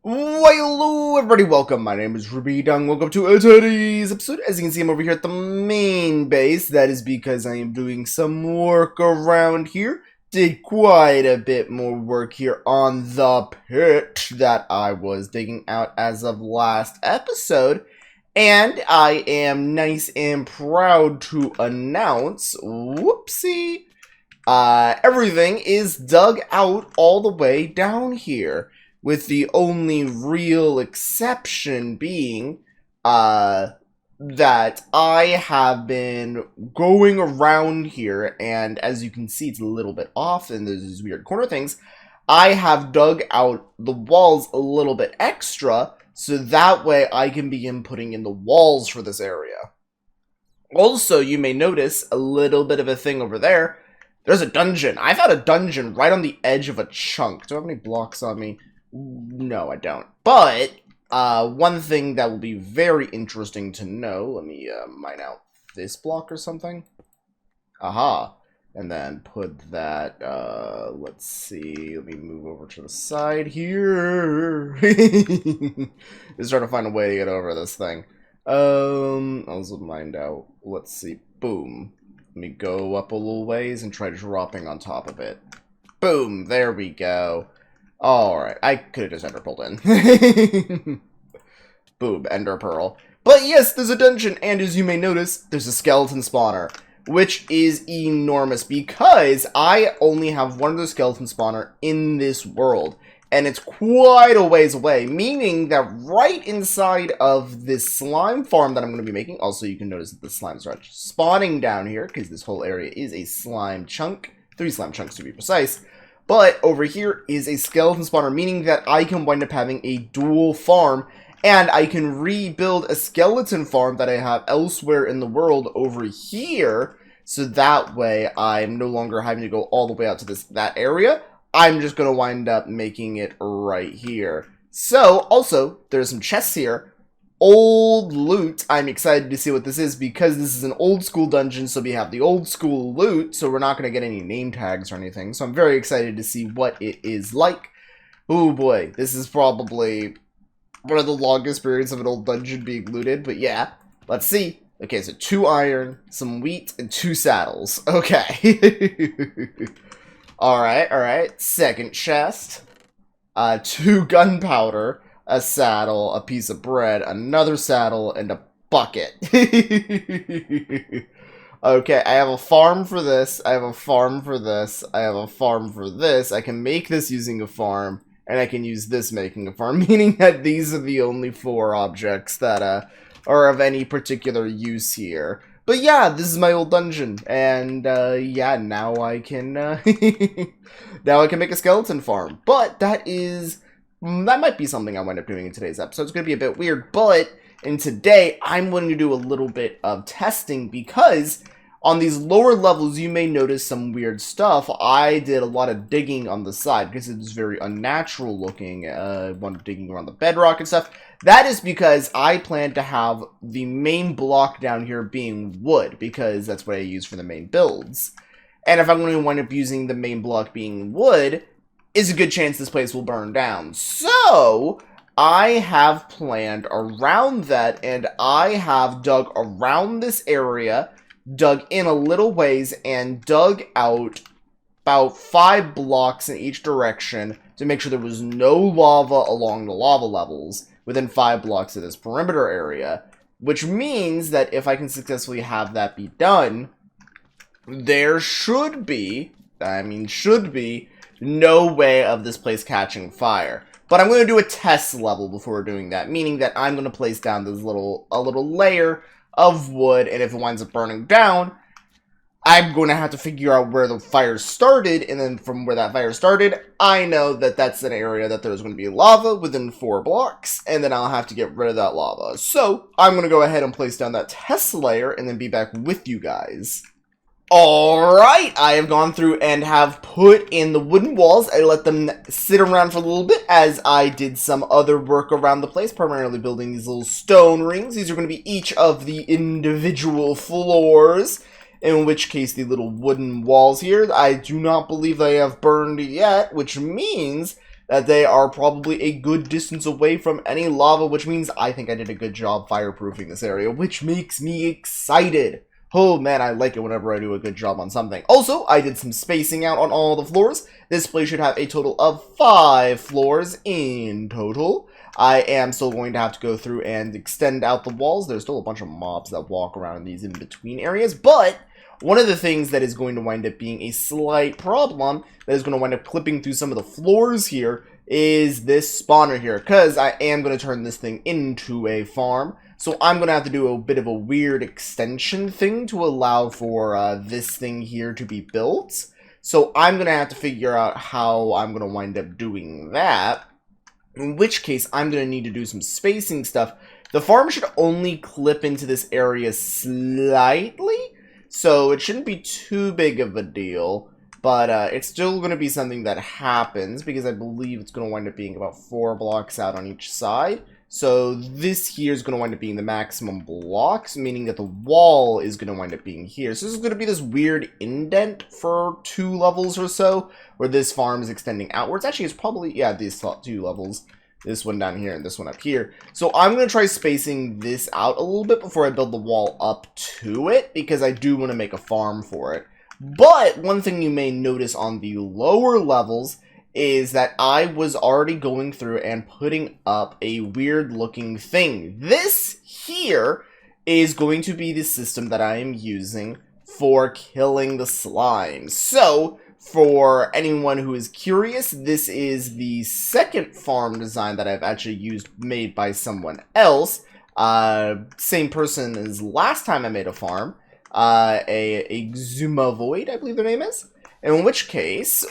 Why, hello everybody, welcome, my name is Rubydung, welcome to today's episode. As you can see, I'm over here at the main base. That is because I am doing some work around here. Did quite a bit more work here on the pit that I was digging out as of last episode. And I am nice and proud to announce, whoopsie, everything is dug out all the way down here. With the only real exception being that I have been going around here, and as you can see, it's a little bit off, and there's these weird corner things. I have dug out the walls a little bit extra, so that way I can begin putting in the walls for this area. Also, you may notice a little bit of a thing over there. There's a dungeon. I've had a dungeon right on the edge of a chunk. Do I have any blocks on me? No, I don't. But, one thing that will be very interesting to know, let me mine out this block or something. Aha. And then put that, let's see, let me move over to the side here. Just trying to find a way to get over this thing. I'll also mine out, let's see, boom. Let me go up a little ways and try dropping on top of it. Boom, there we go. Alright, I could have just ender pearled in. Boom, ender pearl. But yes, there's a dungeon, and as you may notice, there's a skeleton spawner, which is enormous, because I only have one of those skeleton spawner in this world, and it's quite a ways away, meaning that right inside of this slime farm that I'm going to be making, also you can notice that the slimes are spawning down here, because this whole area is a slime chunk, 3 slime chunks to be precise. But over here is a skeleton spawner, meaning that I can wind up having a dual farm, and I can rebuild a skeleton farm that I have elsewhere in the world over here, so that way I'm no longer having to go all the way out to that area. I'm just going to wind up making it right here. So, also, there's some chests here. Old loot. I'm excited to see what this is because this is an old school dungeon, so we have the old school loot, so we're not going to get any name tags or anything, so I'm very excited to see what it is like. Oh boy, this is probably one of the longest periods of an old dungeon being looted, but yeah, let's see. Okay, so 2 iron, some wheat, and 2 saddles. Okay. Alright, second chest. 2 gunpowder. A saddle, a piece of bread, another saddle, and a bucket. Okay, I have a farm for this, I have a farm for this, I have a farm for this. I can make this using a farm, and I can use this making a farm, meaning that these are the only 4 objects that are of any particular use here. But yeah, this is my old dungeon, and yeah, now I can now I can make a skeleton farm. But that might be something I wind up doing in today's episode. It's going to be a bit weird, but in today, I'm going to do a little bit of testing because on these lower levels, you may notice some weird stuff. I did a lot of digging on the side because it was very unnatural looking. One digging around the bedrock and stuff. That is because I plan to have the main block down here being wood because that's what I use for the main builds. And if I'm going to wind up using the main block being wood, is a good chance this place will burn down. So, I have planned around that, and I have dug around this area, dug in a little ways, and dug out about 5 blocks in each direction to make sure there was no lava along the lava levels within 5 blocks of this perimeter area, which means that if I can successfully have that be done, there should be no way of this place catching fire. But I'm going to do a test level before doing that, meaning that I'm going to place down this a little layer of wood, and if it winds up burning down, I'm going to have to figure out where the fire started, and then from where that fire started, I know that that's an area that there's going to be lava within 4 blocks, and then I'll have to get rid of that lava. So, I'm going to go ahead and place down that test layer, and then be back with you guys. Alright, I have gone through and have put in the wooden walls. I let them sit around for a little bit as I did some other work around the place, primarily building these little stone rings. These are going to be each of the individual floors, in which case the little wooden walls here, I do not believe they have burned yet, which means that they are probably a good distance away from any lava, which means I think I did a good job fireproofing this area, which makes me excited. Oh man, I like it whenever I do a good job on something. Also, I did some spacing out on all the floors. This place should have a total of 5 floors in total. I am still going to have to go through and extend out the walls. There's still a bunch of mobs that walk around in these in-between areas, but one of the things that is going to wind up being a slight problem that is going to wind up clipping through some of the floors here is this spawner here, because I am going to turn this thing into a farm. So I'm going to have to do a bit of a weird extension thing to allow for this thing here to be built. So I'm going to have to figure out how I'm going to wind up doing that. In which case, I'm going to need to do some spacing stuff. The farm should only clip into this area slightly, so it shouldn't be too big of a deal. But it's still going to be something that happens, because I believe it's going to wind up being about 4 blocks out on each side. So this here is going to wind up being the maximum blocks, meaning that the wall is going to wind up being here. So this is going to be this weird indent for 2 levels or so, where this farm is extending outwards. Actually, it's probably, yeah, these 2 levels. This one down here and this one up here. So I'm going to try spacing this out a little bit before I build the wall up to it, because I do want to make a farm for it. But one thing you may notice on the lower levels is that I was already going through and putting up a weird looking thing. This here is going to be the system that I am using for killing the slime. So for anyone who is curious, this is the second farm design that I've actually used, made by someone else. Same person as last time I made a farm. A Xuma Void, I believe their name is. In which case,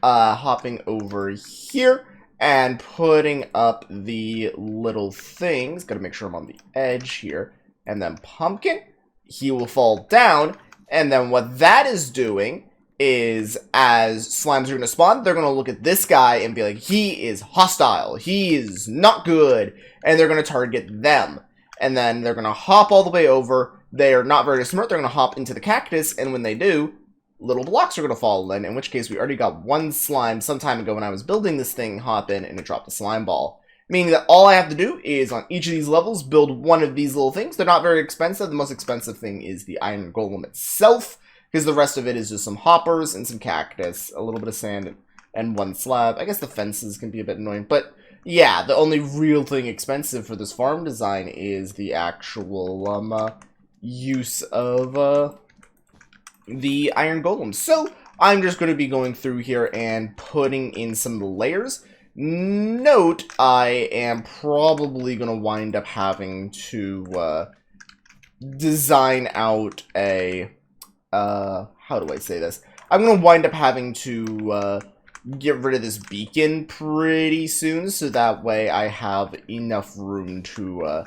hopping over here and putting up the little things. Gotta make sure I'm on the edge here. And then Pumpkin, he will fall down. And then what that is doing is, as slimes are going to spawn, they're going to look at this guy and be like, he is hostile, he is not good, and they're going to target them. And then they're going to hop all the way over. They are not very smart. They're going to hop into the cactus, and when they do, little blocks are going to fall in which case we already got 1 slime some time ago when I was building this thing, hop in, and it dropped a slime ball. Meaning that all I have to do is, on each of these levels, build one of these little things. They're not very expensive. The most expensive thing is the iron golem itself, because the rest of it is just some hoppers and some cactus, a little bit of sand, and 1 slab. I guess the fences can be a bit annoying, but yeah, the only real thing expensive for this farm design is the actual use of the iron golem. So I'm just going to be going through here and putting in some of the layers. Note, I am probably going to wind up having to design out a, how do I say this? I'm going to wind up having to get rid of this beacon pretty soon, so that way I have enough room to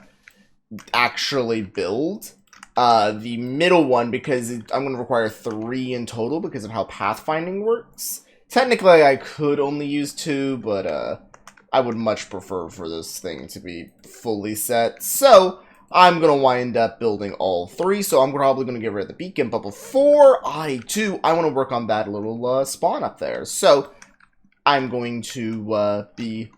actually build the middle one, because I'm going to require 3 in total because of how pathfinding works. Technically, I could only use 2, but I would much prefer for this thing to be fully set. So I'm going to wind up building all 3, so I'm probably going to get rid of the beacon. But before I do, I want to work on that little spawn up there. So I'm going to be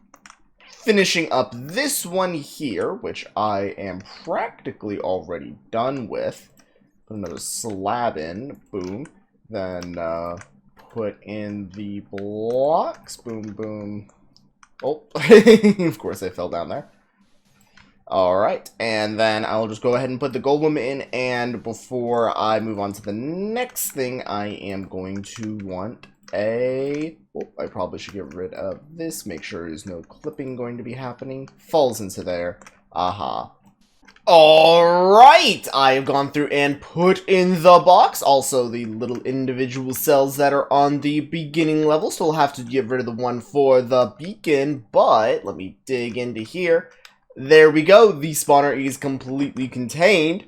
finishing up this one here, which I am practically already done with. Put another slab in, boom. Then put in the blocks, boom, boom. Oh, of course I fell down there. Alright, and then I'll just go ahead and put the golem in, and before I move on to the next thing, I am going to want a... Oh, I probably should get rid of this, make sure there's no clipping going to be happening. Falls into there. Aha. Alright, I have gone through and put in the box, also the little individual cells that are on the beginning level, so we'll have to get rid of the one for the beacon, but let me dig into here. There we go, the spawner is completely contained,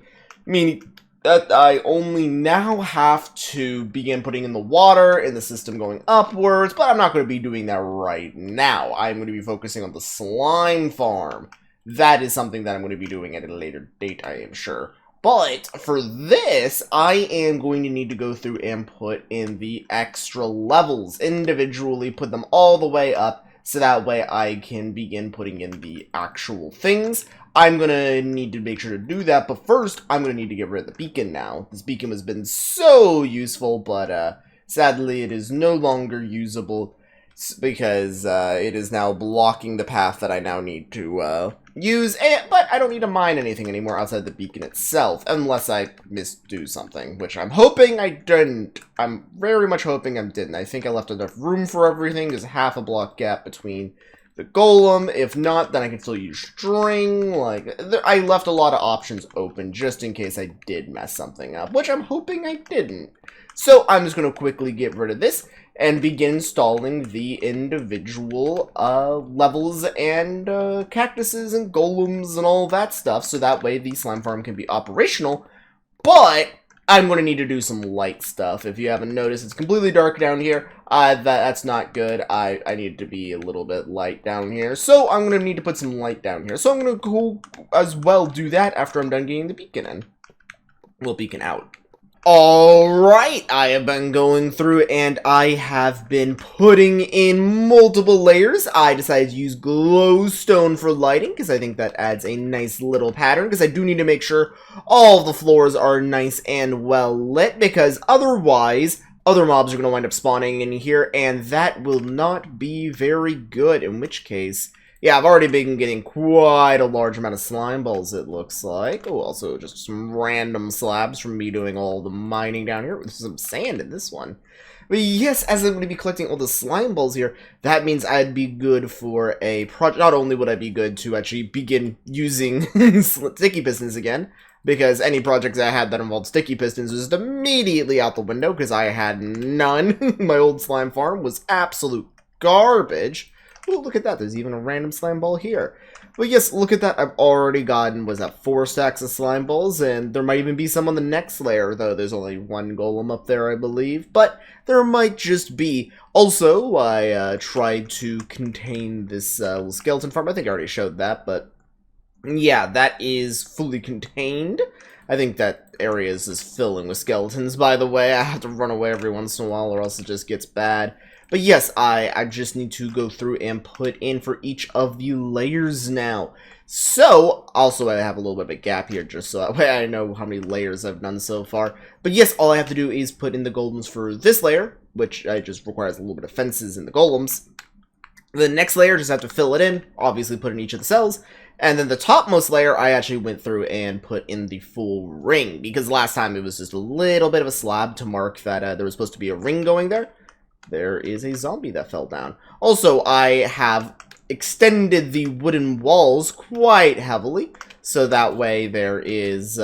meaning that I only now have to begin putting in the water and the system going upwards, but I'm not going to be doing that right now. I'm going to be focusing on the slime farm. That is something that I'm going to be doing at a later date, I am sure. But for this, I am going to need to go through and put in the extra levels. Individually, put them all the way up. so that way I can begin putting in the actual things. I'm gonna need to make sure to do that, but first, I'm gonna need to get rid of the beacon now. This beacon has been so useful, but sadly it is no longer usable because it is now blocking the path that I now need to use, but I don't need to mine anything anymore outside the beacon itself, unless I misdo something, which I'm hoping I didn't. I'm very much hoping I didn't. I think I left enough room for everything. There's half a block gap between the golem. If not, then I can still use string. Like, I left a lot of options open just in case I did mess something up, which I'm hoping I didn't. So I'm just going to quickly get rid of this and begin installing the individual levels and cactuses and golems and all that stuff, so that way the slime farm can be operational. But I'm going to need to do some light stuff. If you haven't noticed, it's completely dark down here. That's not good. I need to be a little bit light down here, so I'm going to need to put some light down here. So I'm going to go as well do that after I'm done getting the beacon in. Well, beacon out. Alright, I have been going through and I have been putting in multiple layers. I decided to use glowstone for lighting because I think that adds a nice little pattern, because I do need to make sure all the floors are nice and well lit, because otherwise other mobs are going to wind up spawning in here and that will not be very good, in which case... Yeah, I've already been getting quite a large amount of slime balls, it looks like. Oh, also just some random slabs from me doing all the mining down here. With some sand in this one. But yes, as I'm going to be collecting all the slime balls here, that means I'd be good for a project. Not only would I be good to actually begin using sticky pistons again, because any projects I had that involved sticky pistons was just immediately out the window, because I had none. My old slime farm was absolute garbage. Oh, look at that. There's even a random slime ball here. But yes, look at that. I've already gotten, was that 4 stacks of slime balls? And there might even be some on the next layer, though there's only 1 golem up there, I believe. But there might just be. Also, I tried to contain this little skeleton farm. I think I already showed that, but yeah, that is fully contained. I think that area is just filling with skeletons, by the way. I have to run away every once in a while or else it just gets bad. But yes, I just need to go through and put in for each of the layers now. So, also I have a little bit of a gap here just so that way I know how many layers I've done so far. But yes, all I have to do is put in the golems for this layer, which just requires a little bit of fences in the golems. The next layer, just have to fill it in, obviously put in each of the cells. And then the topmost layer, I actually went through and put in the full ring, because last time it was just a little bit of a slab to mark that there was supposed to be a ring going there. There is a zombie that fell down. Also, I have extended the wooden walls quite heavily, so that way there is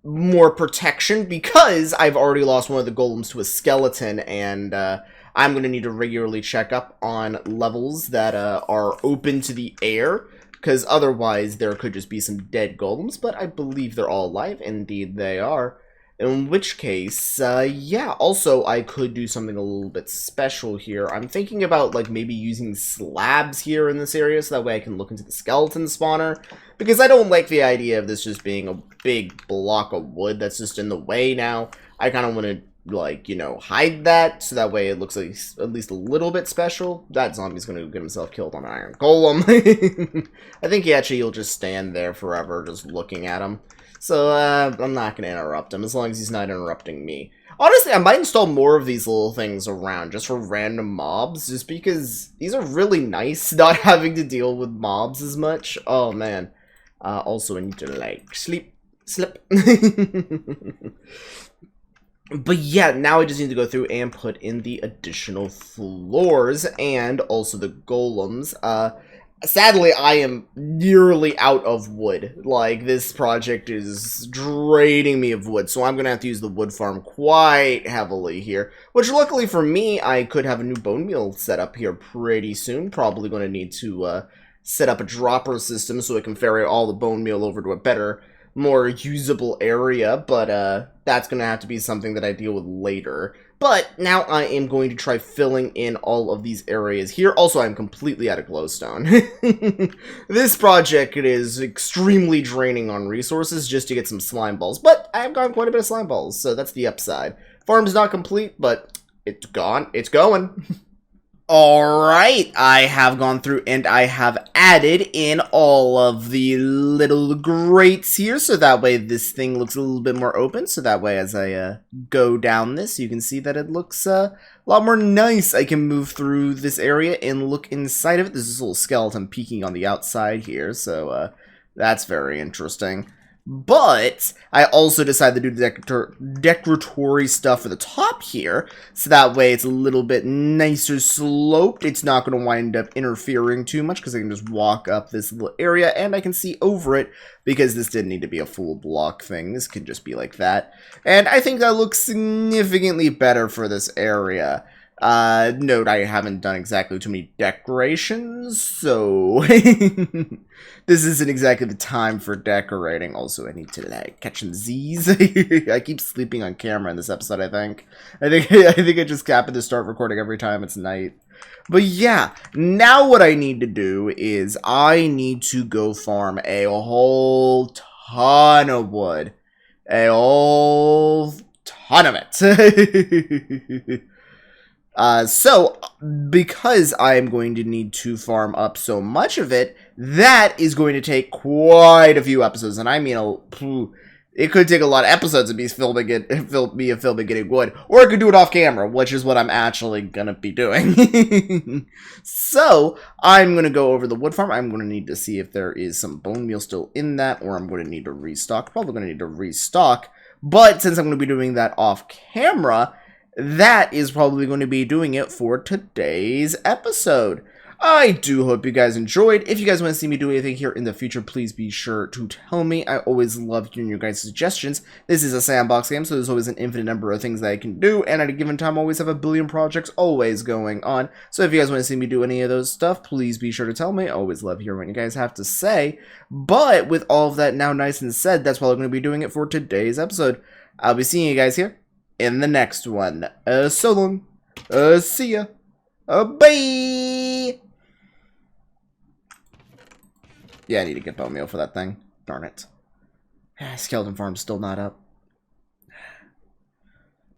more protection, because I've already lost one of the golems to a skeleton, and I'm going to need to regularly check up on levels that are open to the air, because otherwise there could just be some dead golems, but I believe they're all alive. Indeed they are. In which case, yeah, also I could do something a little bit special here. I'm thinking about, like, maybe using slabs here in this area so that way I can look into the skeleton spawner. Because I don't like the idea of this just being a big block of wood that's just in the way now. I kind of want to, like, you know, hide that so that way it looks like at least a little bit special. That zombie's going to get himself killed on an iron golem. I think he'll just stand there forever just looking at him. So, I'm not going to interrupt him, as long as he's not interrupting me. Honestly, I might install more of these little things around, just for random mobs, just because these are really nice, not having to deal with mobs as much. Oh, man. Also, I need to, like, slip. But yeah, now I just need to go through and put in the additional floors, and also the golems. Sadly, I am nearly out of wood. Like, this project is draining me of wood, so I'm going to have to use the wood farm quite heavily here. Which, luckily for me, I could have a new bone meal set up here pretty soon. Probably going to need to set up a dropper system so it can ferry all the bone meal over to a better, more usable area. But that's going to have to be something that I deal with later. But now I am going to try filling in all of these areas here. Also, I'm completely out of glowstone. This project is extremely draining on resources just to get some slime balls. But I have gotten quite a bit of slime balls, so that's the upside. Farm's not complete, but it's gone. It's going. Alright, I have gone through and I have added in all of the little grates here, so that way this thing looks a little bit more open, so that way as I go down this, you can see that it looks a lot more nice. I can move through this area and look inside of it. There's this little skeleton peeking on the outside here, so that's very interesting. But I also decided to do the decoratory stuff for the top here, so that way it's a little bit nicer sloped. It's not going to wind up interfering too much because I can just walk up this little area and I can see over it because this didn't need to be a full block thing. This can just be like that. And I think that looks significantly better for this area. Note I haven't done exactly too many decorations, so this isn't exactly the time for decorating. Also, I need to catch some Z's. I keep sleeping on camera in this episode, I think. I think I just happened to start recording every time it's night. But yeah, now what I need to do is I need to go farm a whole ton of wood. A whole ton of it. So, because I am going to need to farm up so much of it, that is going to take quite a few episodes, and I mean, it could take a lot of episodes of me filming getting wood, or I could do it off camera, which is what I'm actually gonna be doing. So, I'm gonna go over the wood farm. I'm gonna need to see if there is some bone meal still in that, or I'm gonna need to restock. Probably gonna need to restock, but since I'm gonna be doing that off camera, that is probably going to be doing it for today's episode. I do hope you guys enjoyed. If you guys want to see me do anything here in the future, please be sure to tell me. I always love hearing your guys' suggestions. This is a sandbox game, so there's always an infinite number of things that I can do, and at a given time, I always have a billion projects always going on. So if you guys want to see me do any of those stuff, please be sure to tell me. I always love hearing what you guys have to say. But with all of that now nice and said, that's probably going to be doing it for today's episode. I'll be seeing you guys here in the next one. So long. See ya. Bye. Yeah, I need to get bone meal for that thing. Darn it. Skeleton farm's still not up.